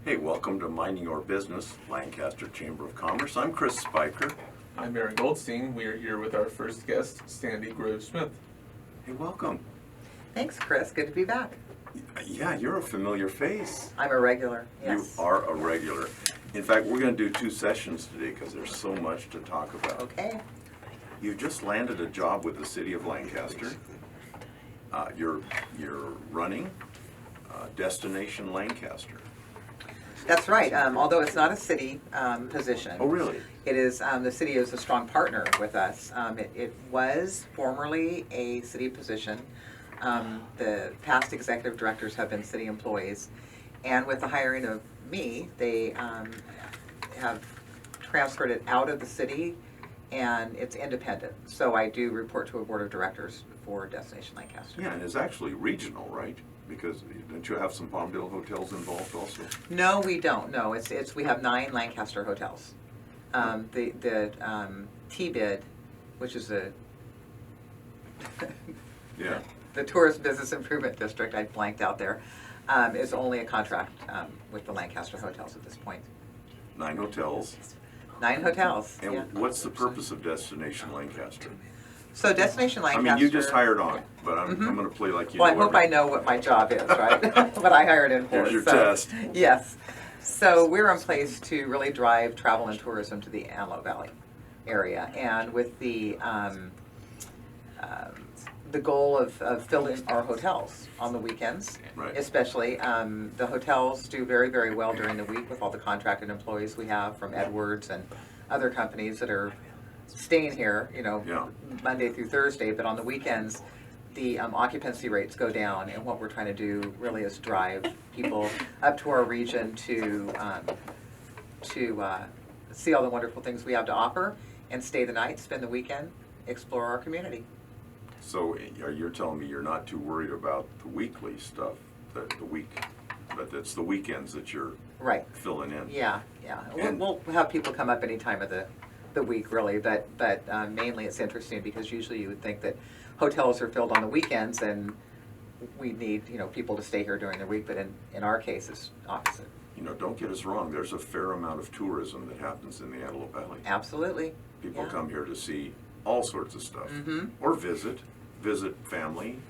Hey, welcome to Minding Your Business, Lancaster Chamber of Commerce. I'm Chris Spiker. I'm Aaron Goldstein. We are here with our first guest, Sandy Grove-Smith. Hey, welcome. Thanks, Chris. Good to be back. Yeah, you're a familiar face. I'm a regular, yes. You are a regular. In fact, we're going to do 2 sessions today because there's so much to talk about. Okay. You just landed a job with the city of Lancaster. You're running Destination Lancaster. That's right. Although it's not a city position. Oh, really? It is, the city is a strong partner with us. It was formerly a city position. The past executive directors have been city employees. And with the hiring of me, they have transferred it out of the city and it's independent. So I do report to a board of directors for Destination Lancaster. Yeah, and it's actually regional, right? Because don't you have some Palmdale hotels involved also? No, we don't. No, it's we have 9 Lancaster hotels. The T-bid, which is Yeah. the Tourist Business Improvement District, I blanked out there, is only a contract with the Lancaster hotels at this point. 9 hotels. 9 hotels. And Yeah. what's the purpose of Destination Lancaster? So Destination I Lancaster. mean, you just hired on, but I'm going to play like you Well, I know hope I know what my job is, right? What I hired in for. Here's your so, test. Yes. So we're in place to really drive travel and tourism to the Antelope Valley area, and with the goal of filling our hotels on the weekends, Right. especially. The hotels do very, very well during the week with all the contracted employees we have from Edwards and other companies that are staying here, Yeah. Monday through Thursday, but on the weekends, the occupancy rates go down, and what we're trying to do really is drive people up to our region to see all the wonderful things we have to offer and stay the night, spend the weekend, explore our community. So you're telling me you're not too worried about the weekly stuff, the week, but it's the weekends that you're Right. filling in. Yeah, yeah. And- We'll have people come up any time of the week, really, but mainly it's interesting because usually you would think that hotels are filled on the weekends and we need, people to stay here during the week, but in our case, it's opposite. Don't get us wrong, there's a fair amount of tourism that happens in the Antelope Valley. Absolutely. People Yeah. come here to see all sorts of stuff. Mm-hmm. Or visit family,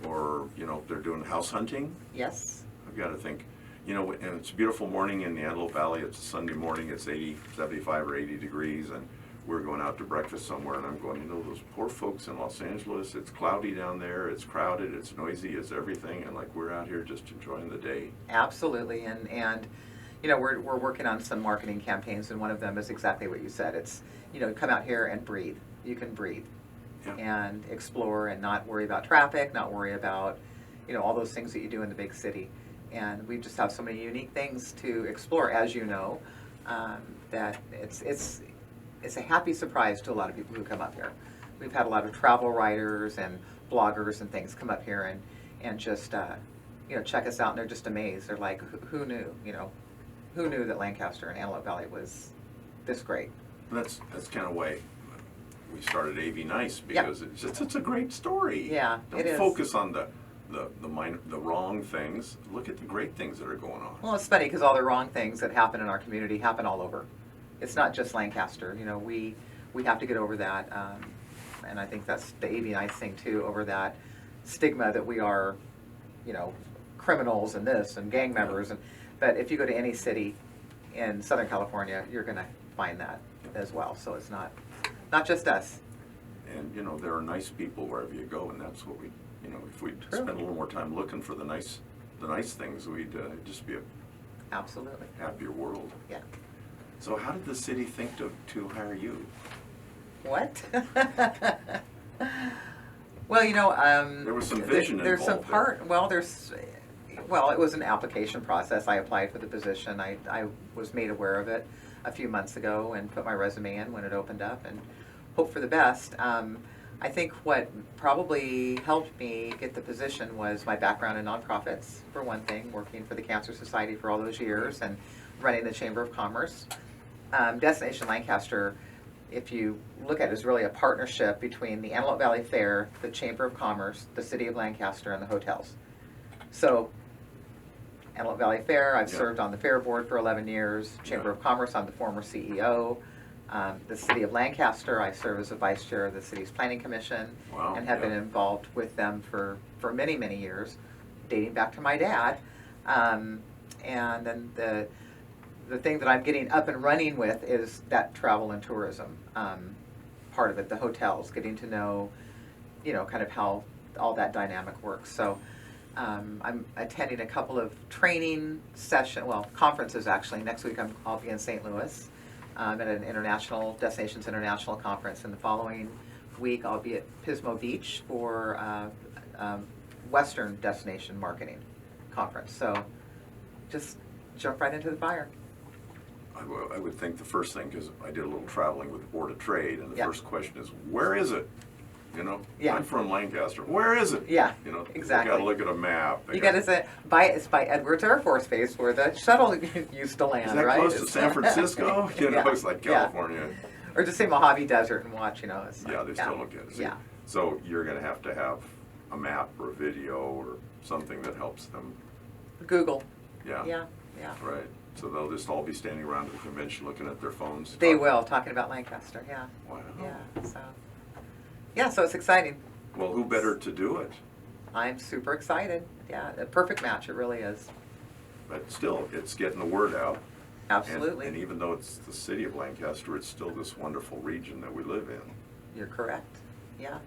or, if they're doing house hunting. Yes. I've got to think, and it's a beautiful morning in the Antelope Valley. It's a Sunday morning. It's 75 or 80 degrees, and we're going out to breakfast somewhere, and I'm going, those poor folks in Los Angeles, it's cloudy down there, it's crowded, it's noisy, it's everything, and we're out here just enjoying the day. Absolutely. And we're working on some marketing campaigns, and one of them is exactly what you said. It's, come out here and breathe. You can breathe. Yeah. And explore and not worry about traffic, not worry about, all those things that you do in the big city. And we just have so many unique things to explore, as you know, that it's a happy surprise to a lot of people who come up here. We've had a lot of travel writers and bloggers and things come up here and just, check us out, and they're just amazed. They're like, who knew, who knew that Lancaster and Antelope Valley was this great? That's kind of why we started AV Nice, because it's a great story. Yeah, Don't it is. focus on the wrong things. Look at the great things that are going on. Well, it's funny because all the wrong things that happen in our community happen all over. It's not just Lancaster. We have to get over that, and I think that's the AV Nice thing too, over that stigma that we are, criminals and this and gang members. But if you go to any city in Southern California, you're going to find that as well. So it's not just us. And there are nice people wherever you go, and that's what we, if we True. spend a little more time looking for the nice things, we'd just be a Absolutely. happier world. Yeah. So how did the city think to hire you? What? Well, There was some vision there's some involved there. Well, it was an application process. I applied for the position. I was made aware of it a few months ago and put my resume in when it opened up and hope for the best. I think what probably helped me get the position was my background in nonprofits, for one thing, working for the Cancer Society for all those years and running the Chamber of Commerce. Destination Lancaster, if you look at it, is really a partnership between the Antelope Valley Fair, the Chamber of Commerce, the City of Lancaster, and the hotels. So Antelope Valley Fair. I've Yeah. served on the Fair Board for 11 years. Chamber Yeah. of Commerce, I'm the former CEO. The City of Lancaster, I serve as a vice chair of the city's planning commission. Wow, And have yeah. been involved with them for many, many years, dating back to my dad. And then the thing that I'm getting up and running with is that travel and tourism part of it, the hotels, getting to know, kind of how all that dynamic works. So I'm attending a couple of training conferences actually. Next week I'll be in St. Louis at an Destinations International Conference, and the following week I'll be at Pismo Beach for Western Destination Marketing Conference. So just jump right into the fire. I would think the first thing, because I did a little traveling with the Board of Trade, and the Yeah. first question is, where is it? Yeah. I'm from Lancaster. Where is it? Yeah, They exactly. gotta look at a map. You gotta say, it's by Edwards Air Force Base where the shuttle used to land, Is that right? close to San Francisco? Yeah. It's like Yeah. California. Or just say Mojave Desert and watch, it's like, Yeah, they still look at it. See, Yeah. So you're gonna have to have a map or a video or something that helps them. Google. Yeah. Yeah. Right. So they'll just all be standing around at the convention looking at their phones. They talking. will, talking about Lancaster, yeah. Wow. So it's exciting. Well, who better to do it? I'm super excited. Yeah, a perfect match, it really is. But still, it's getting the word out. Absolutely. And even though it's the city of Lancaster, it's still this wonderful region that we live in. You're correct. Yeah.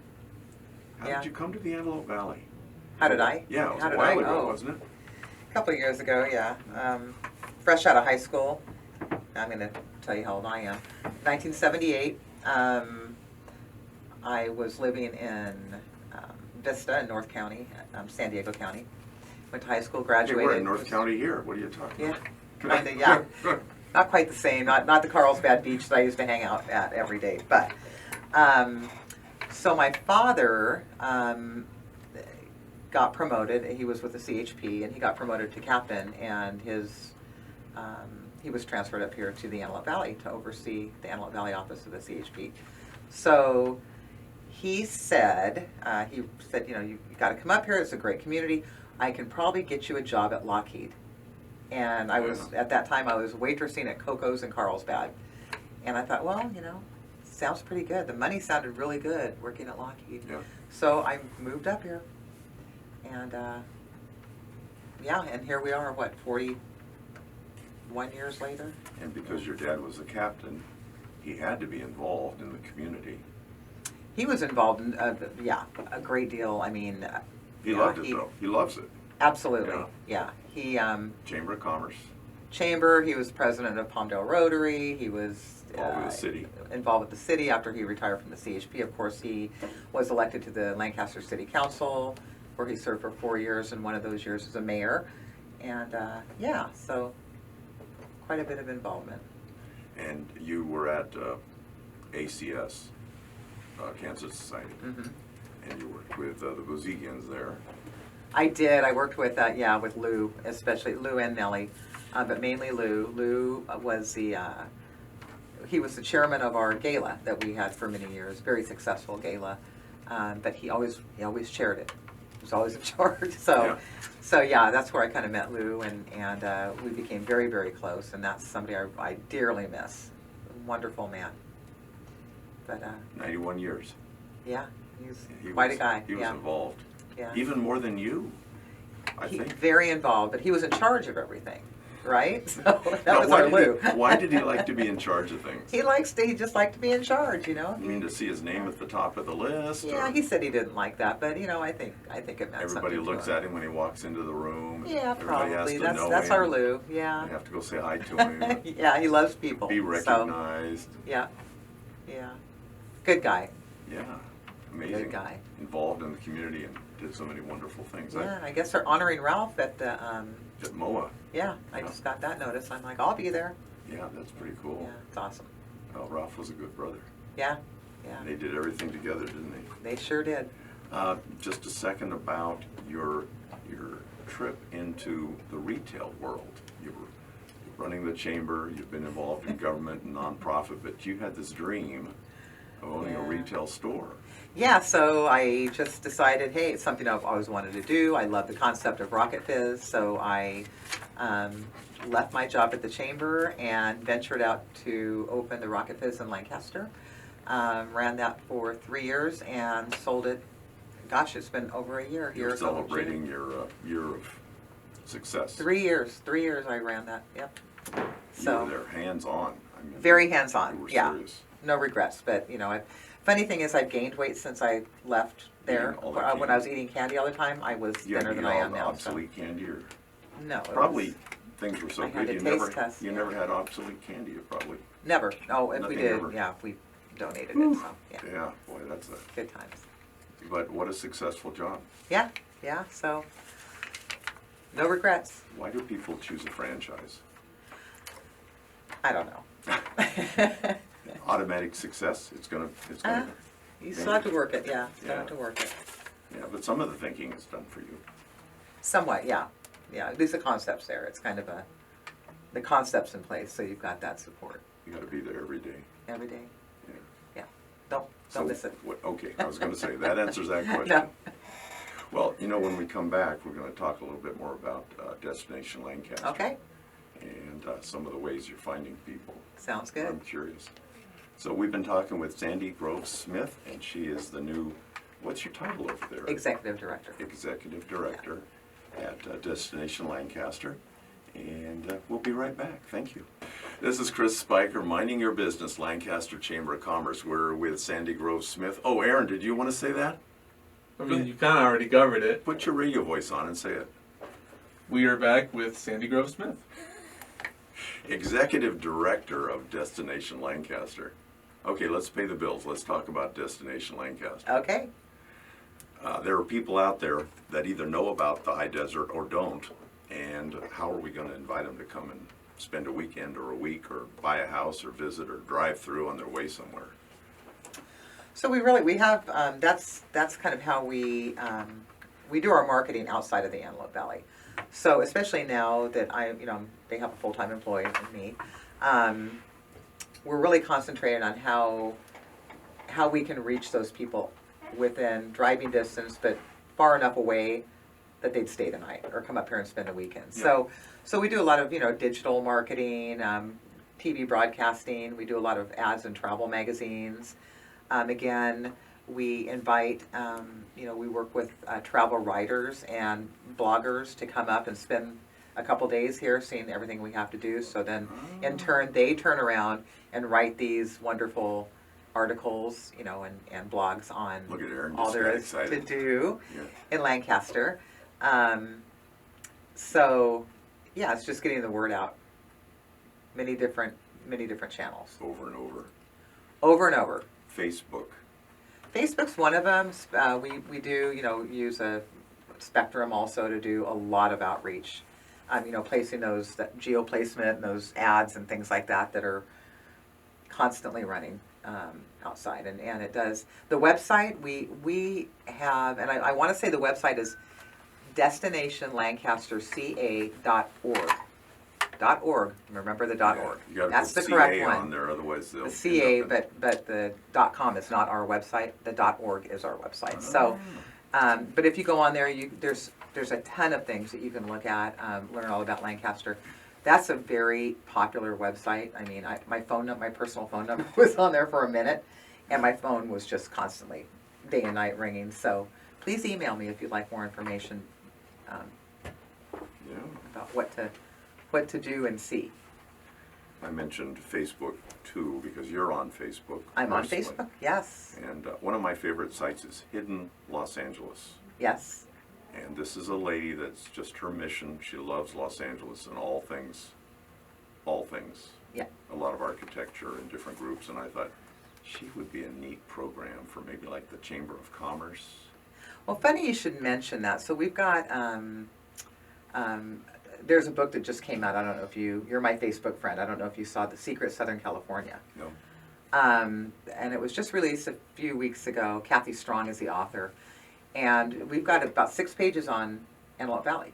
How Yeah. did you come to the Antelope Valley? How did I? Yeah, it was How a did while I? ago, Oh. wasn't it? A couple of years ago, yeah. Fresh out of high school. I'm going to tell you how old I am. 1978. I was living in Vista in North County, San Diego County. Went to high school, Hey, graduated. we're in North County here. What are you talking Yeah, about? kind of, yeah. Not quite the same. Not the Carlsbad Beach that I used to hang out at every day. But so my father got promoted. He was with the CHP, and he got promoted to captain. And he was transferred up here to the Antelope Valley to oversee the Antelope Valley office of the CHP. So he said, you got to come up here. It's a great community. I can probably get you a job at Lockheed. And at that time, I was waitressing at Coco's in Carlsbad. And I thought, well, sounds pretty good. The money sounded really good working at Lockheed. Yeah. So I moved up here. And and here we are, 41 years later? And because your dad was a captain, he had to be involved in the community. He was involved in, a great deal. I mean, He loved it, though. He loves it. Absolutely, Yeah. He, Chamber of Commerce. Chamber, he was president of Palmdale Rotary, he was Involved with the city. Involved with the city after he retired from the CHP. Of course, he was elected to the Lancaster City Council, where he served for 4 years, and one of those years as a mayor. And, so quite a bit of involvement. And you were at ACS, Cancer Society, Mm-hmm. and you worked with the Bouziguians there. I did. I worked with with Lou, especially Lou and Nellie, but mainly Lou. Lou was he was the chairman of our gala that we had for many years, very successful gala, but he always chaired it. He was always in charge. So that's where I kind of met Lou, and we became very, very close, and that's somebody I dearly miss. Wonderful man. But 91 years. yeah, he's He quite was, a guy. He was involved. Yeah. Even more than you, I think. Very involved, but he was in charge of everything, right? So that Now, was our Lou. why did he like to be in charge of things? He just liked to be in charge, You mean to see his name at the top of the list? Yeah, or he said he didn't like that, but I think it meant everybody something looks to him. at him when he walks into the room. Yeah, Everybody probably. has to know That's him. our Lou. Yeah. You have to go say hi to him. Yeah, he loves people. Be So, recognized. yeah. Good guy. Yeah, amazing. Good guy. Involved in the community and did so many wonderful things. Yeah, and I guess they're honoring Ralph at the. At MOA. Yeah, I Yeah. just got that notice. I'm like, I'll be there. Yeah, that's pretty cool. Yeah, it's awesome. Well, Ralph was a good brother. Yeah. And they did everything together, didn't they? They sure did. Just a second about your trip into the retail world. You were running the chamber, you've been involved in government and nonprofit, but you had this dream of owning a Yeah. retail store. Yeah, so I just decided, hey, it's something I've always wanted to do. I love the concept of Rocket Fizz, so I Left my job at the chamber and ventured out to open the Rocket Fizz in Lancaster. Ran that for 3 years and sold it. Gosh, it's been over a year. You're Years old, celebrating June. your year of success. 3 years. 3 years I ran that. Yep. You So were there hands-on. I mean, very hands-on. you were Yeah. serious. No regrets. But funny thing is, I've gained weight since I left there. Eating all the When I was candy. eating candy all the time, I was You had thinner to than eat I all am the now. So. obsolete candy, or No. it probably was- things were so I had good a you taste never test, you yeah. never had obsolete candy. You probably. Never. Oh, if we Nothing did, ever. yeah, if we donated Whew. it. So yeah, Yeah, boy, that's a. good times. But what a successful job. Yeah. Yeah. So no regrets. Why do people choose a franchise? I don't know. Automatic success. It's gonna. You still have to work it. Yeah. Still Yeah. have to work it. Yeah, but some of the thinking is done for you. Somewhat. Yeah. Yeah. At least the concept's there. It's kind of the concept's in place, so you've got that support You got to be there every day. every day. Yeah. Yeah. Don't miss it. Okay, I was going to say that answers that question. No. Well, when we come back, we're going to talk a little bit more about Destination Lancaster. Okay. And some of the ways you're finding people. Sounds good. I'm curious. So we've been talking with Sandy Grove Smith, and she is the new, what's your title over there? Executive director. Executive Director at Destination Lancaster. And we'll be right back. Thank you. This is Chris Spiker, Minding Your Business, Lancaster Chamber of Commerce. We're with Sandy Grove Smith. Oh, Aaron, did you want to say that? I mean, you kind of already covered it. Put your radio voice on and say it. We are back with Sandy Grove Smith. Executive Director of Destination Lancaster. Okay, let's pay the bills. Let's talk about Destination Lancaster. Okay. There are people out there that either know about the high desert or don't, and how are we going to invite them to come and spend a weekend or a week or buy a house or visit or drive through on their way somewhere? So we have that's kind of how we do our marketing outside of the Antelope Valley. So especially now that they have a full-time employee and me, we're really concentrating on how we can reach those people within driving distance, but far enough away that they'd stay the night or come up here and spend a weekend. Yeah. So we do a lot of digital marketing, TV broadcasting. We do a lot of ads in travel magazines. Again, we invite, we work with travel writers and bloggers to come up and spend a couple days here seeing everything we have to do. So then, in turn, they turn around and write these wonderful articles, and blogs on Look at Aaron, all just there got is to excited. do Yeah. in Lancaster. So, yeah, it's just getting the word out. Many different channels, Over and over. over and over. Facebook. Facebook's one of them. We do, use a Spectrum also to do a lot of outreach. Placing that geo placement and those ads and things like that are constantly running outside. And it does. The website we have, and I want to say the website is destinationlancasterca.org. .org. Remember the .org. You got to That's put the correct CA one. on there, otherwise they'll. The CA, end up but the .com is not our website. The .org is our website. So, but if you go on there, there's a ton of things that you can look at, learn all about Lancaster. That's a very popular website. I mean, my personal phone number was on there for a minute, and my phone was just constantly, day and night ringing. So please email me if you'd like more information Yeah. about what to do and see. I mentioned Facebook too because you're on Facebook. I'm on personally. Facebook. Yes. And one of my favorite sites is Hidden Los Angeles. Yes. And this is a lady that's just her mission. She loves Los Angeles and all things. Yeah. A lot of architecture and different groups. And I thought she would be a neat program for maybe like the Chamber of Commerce. Well, funny you should mention that. So we've got, there's a book that just came out. I don't know if you're my Facebook friend. I don't know if you saw The Secret Southern California. No. And it was just released a few weeks ago. Kathy Strong is the author. And we've got about 6 pages on Antelope Valley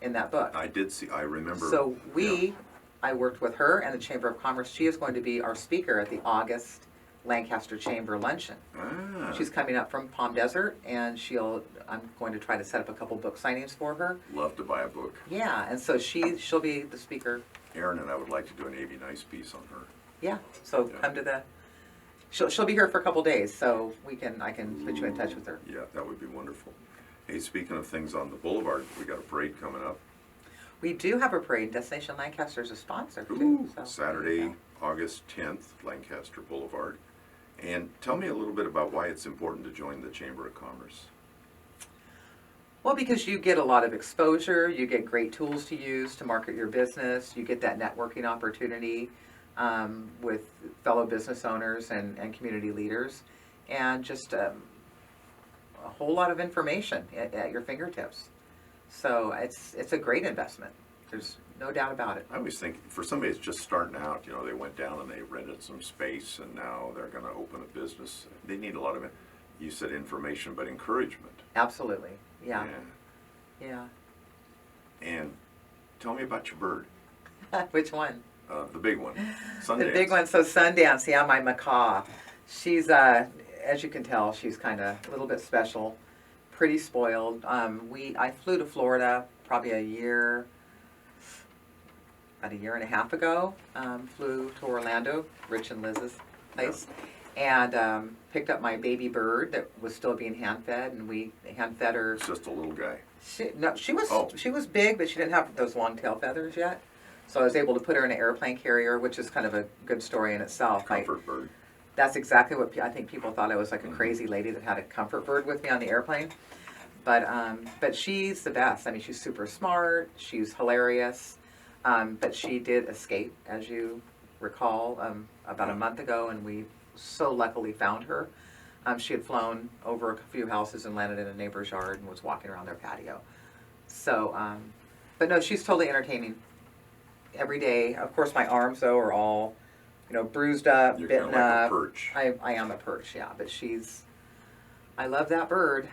in that book. I remember. So I worked with her and the Chamber of Commerce. She is going to be our speaker at the August Lancaster Chamber luncheon. Ah, She's coming up from Palm Desert, and I'm going to try to set up a couple book signings for her. love to buy a book. Yeah, and so she'll be the speaker. Aaron and I would like to do an A.V. Nice piece on her. Yeah, so Yeah. come to the. She'll be here for a couple days, so I can put you in touch with her. Yeah, that would be wonderful. Hey, speaking of things on the boulevard, we got a parade coming up. We do have a parade. Destination Lancaster is a sponsor too. Ooh, So Saturday, August 10th, Lancaster Boulevard. And tell me a little bit about why it's important to join the Chamber of Commerce. Well, because you get a lot of exposure, you get great tools to use to market your business, you get that networking opportunity with fellow business owners and community leaders, and just a whole lot of information at your fingertips. So it's a great investment. There's no doubt about it. I always think for somebody that's just starting out, you know, they went down and they rented some space and now they're going to open a business. They need a lot of, you said information, but encouragement. Absolutely. Yeah. Yeah. And tell me about your bird, Which one? the big one, Sundance. The big one. So Sundance, yeah, my macaw. She's, as you can tell, she's kind of a little bit special, pretty spoiled. I flew to Florida probably about a year and a half ago. Flew to Orlando, Rich and Liz's place, and picked up my baby bird that was still being hand fed, and we hand fed her. It's just a little guy. She was Oh. she was big, but she didn't have those long tail feathers yet. So I was able to put her in an airplane carrier, which is kind of a good story in itself. Comfort bird. That's exactly what I think people thought I was, like a crazy lady that had a comfort bird with me on the airplane. But she's the best. I mean, she's super smart. She's hilarious. But she did escape, as you recall, about a month ago, and we so luckily found her. She had flown over a few houses and landed in a neighbor's yard and was walking around their patio. So, but no, she's totally entertaining every day. Of course, my arms, though, are all, bruised up, You're bitten kind of like a up. perch. I am a perch, yeah. But I love that bird.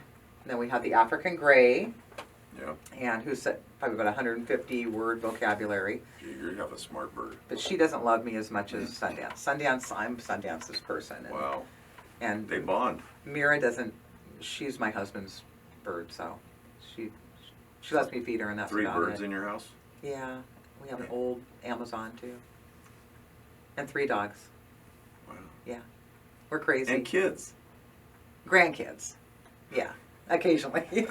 And then we have the African gray, Yeah. and who's probably about 150 word vocabulary. You have a smart bird. But she doesn't love me as much as Sundance. I'm Sundance's person. And, Wow. And They bond. Mira doesn't. She's my husband's bird, so she lets me feed her, and that's 3 about birds it. in your house? Yeah, we have an old Amazon too, and 3 dogs. Wow. Yeah, we're crazy. And kids. Grandkids. Yeah, occasionally.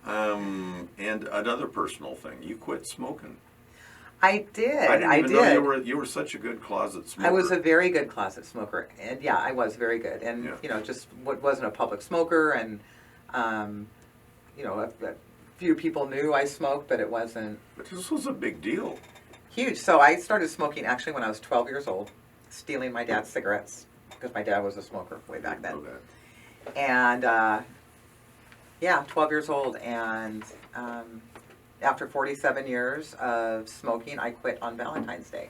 And another personal thing, you quit smoking. I did. I didn't even know did. you were such a good closet smoker. I was a very good closet smoker, and yeah, I was very good, and Yeah. just wasn't a public smoker, and a few people knew I smoked, but it wasn't But this was a big deal. huge. So I started smoking actually when I was 12 years old, stealing my dad's cigarettes because my dad was a smoker way back Know then, that. and 12 years old, and after 47 years of smoking, I quit on Valentine's Day.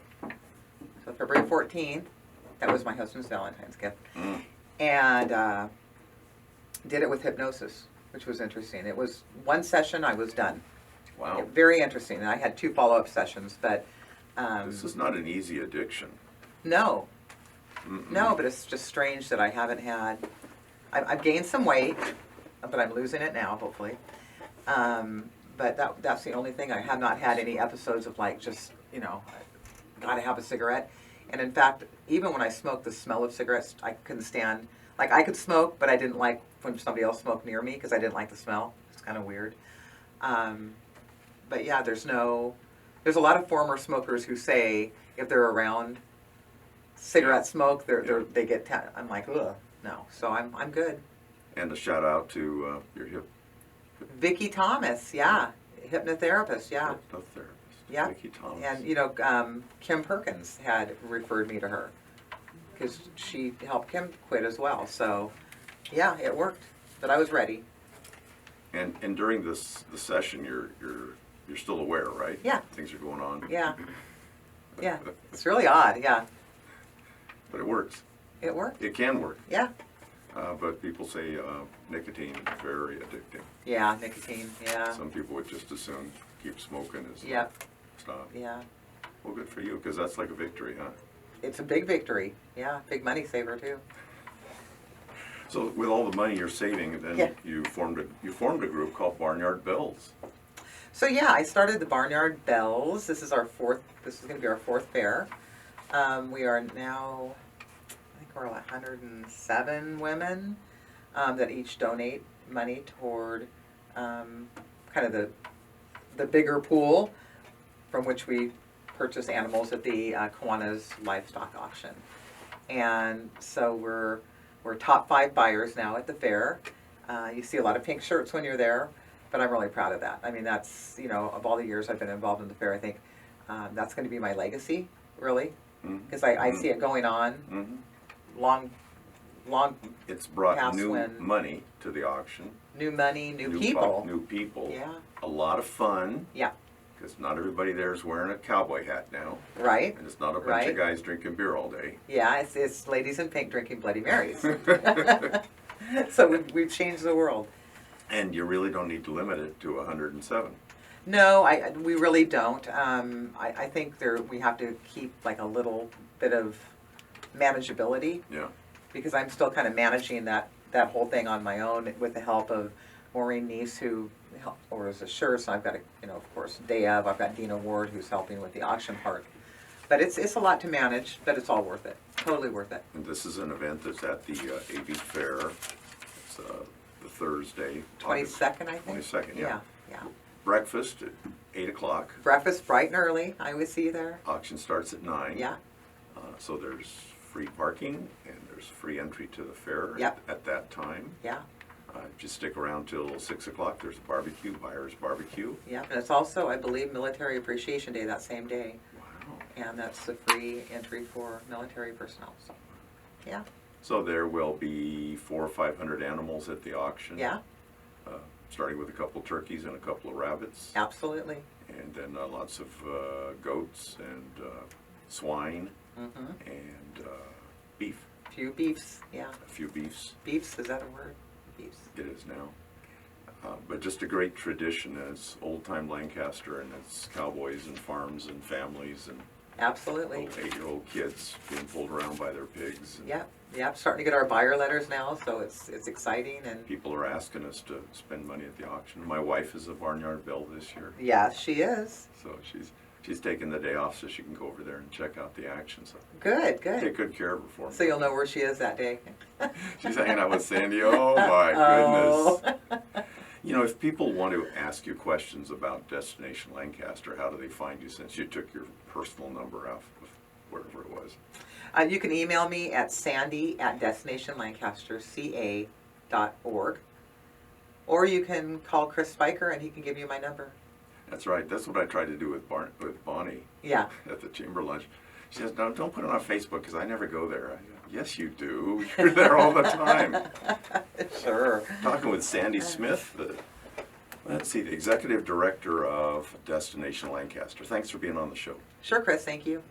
So February 14th, that was my husband's Valentine's gift. Mm. And did it with hypnosis, which was interesting. It was one session, I was done. Wow. Very interesting. And I had 2 follow-up sessions, but This is not an easy addiction. no. Mm-mm. No, but it's just strange that I haven't had... I've gained some weight, but I'm losing it now, hopefully. But that's the only thing. I have not had any episodes of gotta have a cigarette. And in fact, even when I smoked, the smell of cigarettes, I couldn't stand. Like, I could smoke, but I didn't like when somebody else smoked near me because I didn't like the smell. It's kind of weird. But yeah, there's a lot of former smokers who say if they're around cigarette smoke, they get, I'm like, ugh, no. So I'm good. And a shout out to your Vicki Thomas, yeah, hypnotherapist, yeah. hypnotherapist, Yeah. Vicki Thomas. And Kim Perkins had referred me to her because she helped Kim quit as well. So yeah, it worked, but I was ready. And during the session, you're still aware, right? Yeah. Things are going on. Yeah, yeah. It's really odd. Yeah, But it works. it worked. It can work. Yeah, But people say nicotine is very addicting. yeah. Nicotine. Yeah, Some people would just as soon keep smoking as yeah, stop. yeah. Well, good for you, because that's like a victory, huh? it's a big victory. Yeah, big money saver too. So with all the money you're saving, then Yeah. you formed a group called Barnyard Bells. So yeah, I started the Barnyard Bells. This is going to be our fourth fair. We are now, I think we're 107 women that each donate money toward kind of the bigger pool from which we purchase animals at the Kiwanis livestock auction. And so we're top 5 buyers now at the fair. You see a lot of pink shirts when you're there, but I'm really proud of that. I mean, that's, of all the years I've been involved in the fair, I think that's going to be my legacy, really, because I see it going on long It's brought past new when- money to the auction. new money, new people. New people. Yeah, A lot of fun, yeah, because not everybody there is wearing a cowboy hat now. right. And it's not a bunch Right. of guys drinking beer all day. Yeah, it's ladies in pink drinking Bloody Marys. So we've changed the world. And you really don't need to limit it to 107. No, we really don't. I think we have to keep like a little bit of manageability, Yeah. because I'm still kind of managing that whole thing on my own with the help of Maureen Neese, who orders the shirts. I've got of course, day of. I've got Dina Ward, who's helping with the auction part. But it's a lot to manage, but it's all worth it. Totally worth it. And this is an event that's at the AV Fair. It's the Thursday. 22nd, I think. 22nd, yeah. Yeah. Breakfast at 8 o'clock. Breakfast bright and early. I always see you there. Auction starts at 9. Yeah. So there's free parking and there's free entry to the fair Yep. at that time. Yeah. Just stick around till 6 o'clock. There's a barbecue, buyer's barbecue. Yeah. And it's also, I believe, Military Appreciation Day that same day. Wow. And that's the free entry for military personnel. So, yeah. So there will be 400 or 500 animals at the auction. Yeah. Starting with a couple turkeys and a couple of rabbits. Absolutely. And then lots of goats and swine Mm-hmm. and beef. Few beefs. Yeah. A few beefs. Beefs, is that a word? Beefs. It is now. But just a great tradition, and it's old-time Lancaster, and it's cowboys and farms and families and Absolutely. little 8-year-old kids being pulled around by their pigs. And Yep. Yep. Starting to get our buyer letters now, so it's exciting. And people are asking us to spend money at the auction. My wife is a Barnyard Belle this year, yeah, she is. so she's taking the day off so she can go over there and check out the action. So Good. take Good. good care of her for me. So you'll know where she is that day. She's hanging out with Sandy. Oh my goodness. Oh. If people want to ask you questions about Destination Lancaster, how do they find you since you took your personal number off of wherever it was? You can email me at sandy@destinationlancasterca.org, or you can call Chris Spiker and he can give you my number. That's right. That's what I tried to do with Bonnie Yeah. at the chamber lunch. She says, "No, don't put it on Facebook because I never go there." I go, "Yes, you do. You're there all the time." Sure. Talking with Sandy Smith, the executive director of Destination Lancaster. Thanks for being on the show. Sure, Chris. Thank you.